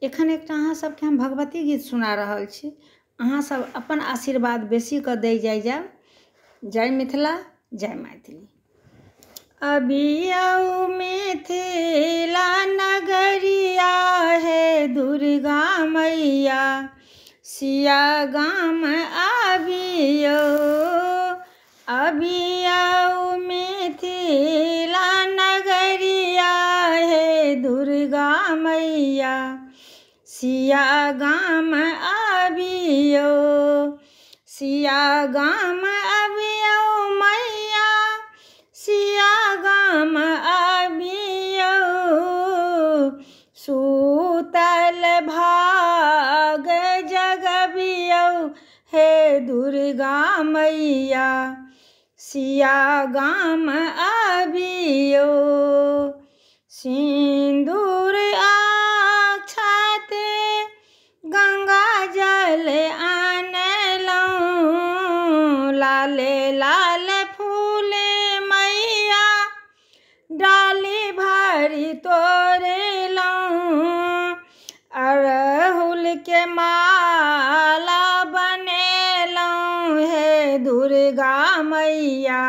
एखन एकटा अहाँ सबके हम भगवती गीत सुना रहल छी। अहाँ सब अपन आशीर्वाद बेसी कऽ दै जायब। जय मिथिला, जय मैथिली। अभी आऊ मिथिला नगरिया है दुर्गा मैया, सिया गाम आबियो। अभी आऊ मिथिला नगरिया है दुर्गा मैया, सिया गाम आबियो। सिया गाम आबियो मैया, सिया गाम आबियो। सूतल भाग जगबियो हे दुर्गा मैया, सिया गाम आबियो। सिंदूर अक्षत गंगा जल आनलहुँ, लाले लाल फूल मैया डाली भरी तोड़लहुँ। अड़हुल के माला बनेलहुँ हे दुर्गा मैया,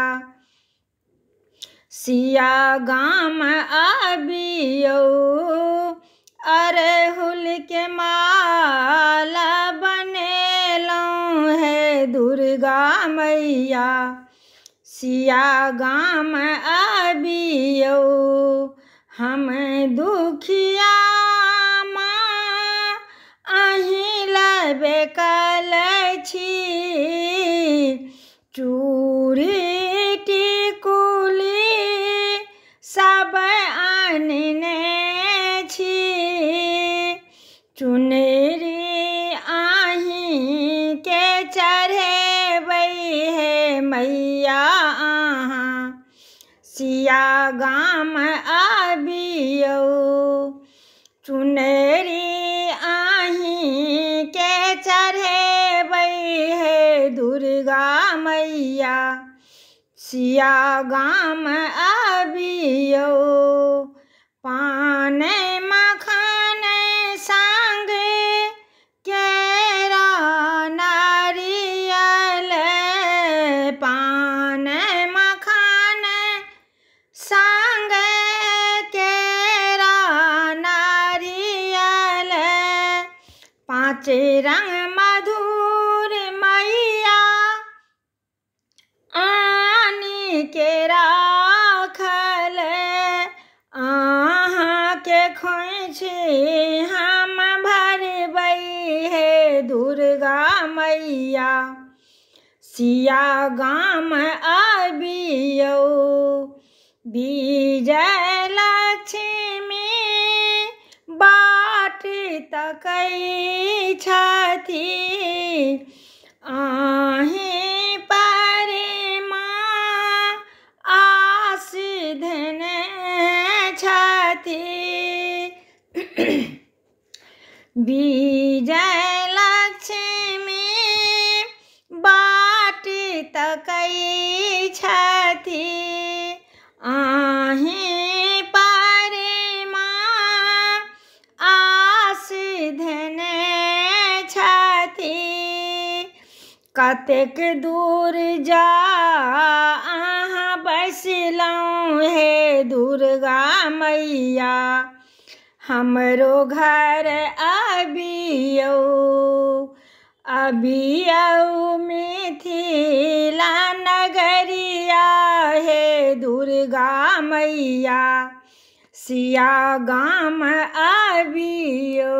सिया गाम आबियो। अड़हुल के माला बनेलहुँ हे दुर्गा मैया, सिया गाम आबियो। हम दुखिया माँ अहीं लबे कल छी, चूड़ी टिकुली सब आनने छी। चुनरी आहीं के चढ़ेबै हे मैया अहाँ, सिया गाम आबियो। चुनरी आहीं के चढ़ेबै हे दुर्गा मैया, सिया गाम आबियो। पान मखान संग केरा नारियल, पान मखान संग केरा नारियल। पाँच रंग मधुर मैया आनी के राखल, अहाँ के खोइछी हम भरबै हे दुर्गा मैया, सिया गाम आबियो। विजय लक्ष्मी बाट तकै छथि, अहीं पर माँ आस धने छथि। विजय लक्ष्मी बाट तकै छथि, अहीं पर माँ आस धने छथि। कतेक दूर जा अहाँ बैसलहुँ हे दुर्गा मैया, हमरो घर आबियो। अबियो मिथिला नगरिया हे दुर्गा मैया, सिया गाम आबियो।